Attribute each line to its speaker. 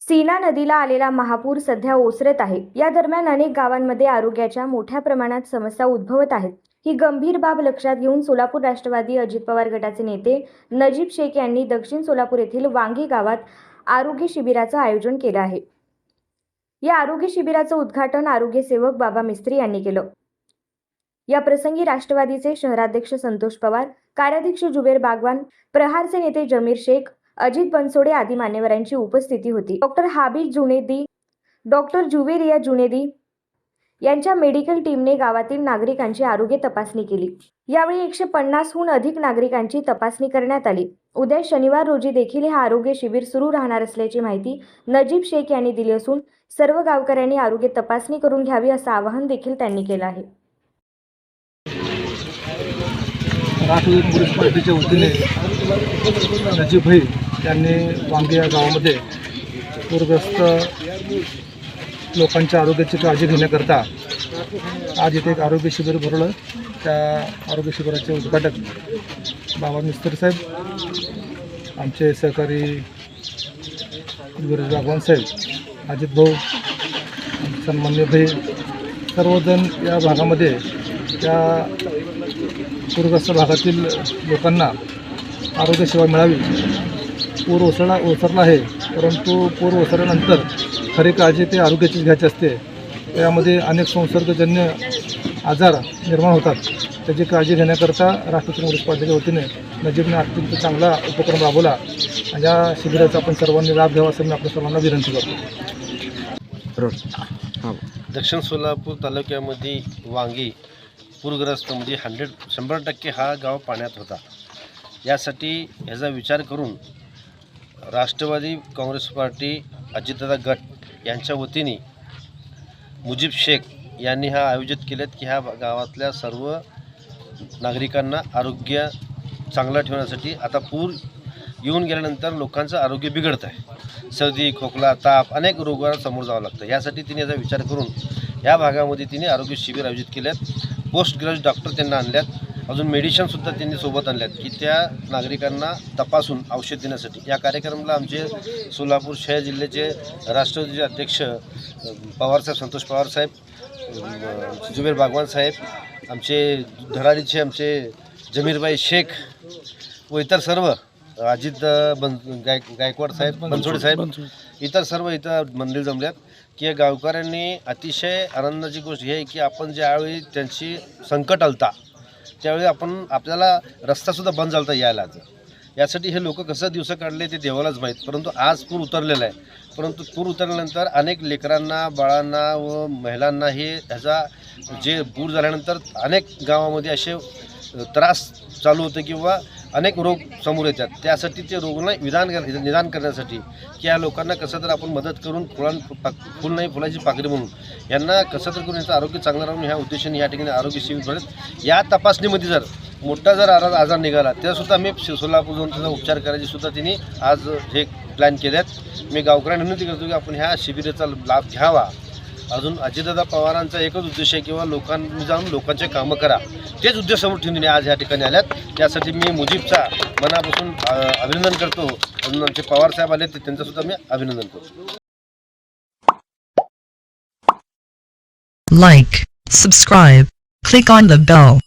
Speaker 1: सीना नदीला आलेला महापूर सध्या ओसरत आहे। या दरम्यान अनेक गावांमध्ये आरोग्याच्या मोठ्या प्रमाणात समस्या उद्भवत आहेत। ही गंभीर बाब लक्षात घेऊन सोलापूर राष्ट्रवादी अजित पवार गटाचे नेते नजीब शेख यांनी दक्षिण सोलापूर येथील वांगी गावात आरोग्य शिबिराचं आयोजन केलं आहे। या आरोग्य शिबिराचं उद्घाटन आरोग्य सेवक बाबा मिस्त्री यांनी केलं। या प्रसंगी राष्ट्रवादीचे शहराध्यक्ष संतोष पवार, कार्याध्यक्ष जुबेर बागवान, प्रहारचे नेते जमीर शेख, अजित बनसोडे आदी मान्यवरांची उपस्थिती होती। Doctor hobbies Junedi, doctor Juveria Junedi यांच्या मेडिकल टीमने गावातील नागरिकांची आरोग्य तपासणी केली। यावेळी 150 हून अधिक नागरिकांची तपासणी करण्यात आली। उद्या शनिवार रोजी देखील हे आरोग्य शिबिर सुरू राहणार असल्याची माहिती नजीब शेख यांनी दिली असून सर्व गावकऱ्यांनी आरोग्य तपासणी करून घ्यावी असं आवाहन देखील त्यांनी केलं आहे।
Speaker 2: राष्ट्रवादी काँग्रेस पार्टीच्या वतीने नजीब भाई यांनी वांगी या गावामध्ये पूरग्रस्त लोकांच्या आरोग्याची काळजी घेण्याकरता आज इथे एक आरोग्य शिबिर भरवलं। त्या आरोग्य शिबिराचे उद्घाटक बाबा मिस्त्री साहेब, आमचे सहकारी जुबेर बागवान साहेब, अजित भाऊ, सन्मान्य भाई सर्वजण या भागामध्ये त्या पूरग्रस्त भागातील लोकांना आरोग्य सेवा मिळावी। पूर ओसरला आहे, परंतु पूर ओसरल्यानंतर खरी काळजी ते आरोग्याचीच घ्यायची असते। त्यामध्ये अनेक संसर्गजन्य आजार निर्माण होतात। त्याची काळजी घेण्याकरता राष्ट्रवादी काँग्रेस पार्टीच्या वतीने नजीबने अत्यंत चांगला उपक्रम राबवला। या शिबिराचा आपण सर्वांनी लाभ घ्यावा असं मी आपल्या सर्वांना विनंती करतो।
Speaker 3: दक्षिण सोलापूर तालुक्यामध्ये वांगी पूरग्रस्त म्हणजे 100% हा गाव पाण्यात होता। यासाठी ह्याचा विचार करून राष्ट्रवादी काँग्रेस पार्टी अजितदादा गट यांच्या वतीने मुजीब शेख यांनी हा आयोजित केलेत की ह्या गावातल्या सर्व नागरिकांना आरोग्य चांगलं ठेवण्यासाठी आता पूर येऊन गेल्यानंतर लोकांचं आरोग्य बिघडत आहे। सर्दी, खोकला, ताप अनेक रोगांना समोर जावं लागतं। यासाठी तिने याचा विचार करून या भागामध्ये तिने आरोग्य शिबिर आयोजित केल्यात। पोस्ट ग्रॅज्युएट डॉक्टर त्यांना आणल्यात, अजून मेडिसिनसुद्धा त्यांनी सोबत आणल्यात की त्या नागरिकांना तपासून औषध देण्यासाठी। या कार्यक्रमाला आमचे सोलापूर शहर जिल्ह्याचे राष्ट्रवादीचे अध्यक्ष पवारसाहेब, संतोष पवारसाहेब, जुबेर बागवान साहेब, आमचे धडाडीचे आमचे जमीरबाई शेख व इतर सर्व अजित गायकवाड साहेब, बनसोडे साहेब, इतर सर्व इथं मंदिर जमल्यात की गावकऱ्यांनी अतिशय आनंदाची गोष्ट ही आहे की आपण ज्यावेळी त्यांची संकट आलता त्यावेळी आपल्याला रस्तासुद्धा बंद झालता यायला। यासाठी हे लोक कसं दिवस काढले ते देवालाच माहीत, परंतु आज पूर उतरलेला आहे। परंतु पूर उतरल्यानंतर अनेक लेकरांना, बाळांना व महिलांना हे ह्याचा जे पूर झाल्यानंतर अनेक गावामध्ये असे त्रास चालू होते किंवा अनेक रोग समोर येतात। त्यासाठी ते रोगांना निदान करण्यासाठी की या लोकांना कसं तर आपण मदत करून फुल नाही फुलाची पाकळी म्हणून यांना कसं तर करून यांचं आरोग्य चांगलं राहून ह्या उद्देशाने या ठिकाणी आरोग्य शिबिर भरत। या तपासणीमध्ये जर मोठा जर आजार निघाला त्यासुद्धा आम्ही सोलापूर जाऊन त्याचा उपचार करायची सुद्धा तिने आज हे प्लॅन केल्यात। मी गावकऱ्यांना विनंती करतो की आपण ह्या शिबिराचा लाभ घ्यावा। अजून अजितदादा पवारांचा एकच उद्देश आहे किंवा लोकांनी जाऊन लोकांचे कामं करा, तेच उद्देश समोर ठेवून आज या ठिकाणी आल्यात। त्यासाठी मी मुजीबचा मनापासून अभिनंदन करतो। अजून आमचे पवार साहेब आले त्यांचंसुद्धा मी अभिनंदन करतो।
Speaker 4: Like, subscribe, click on the bell.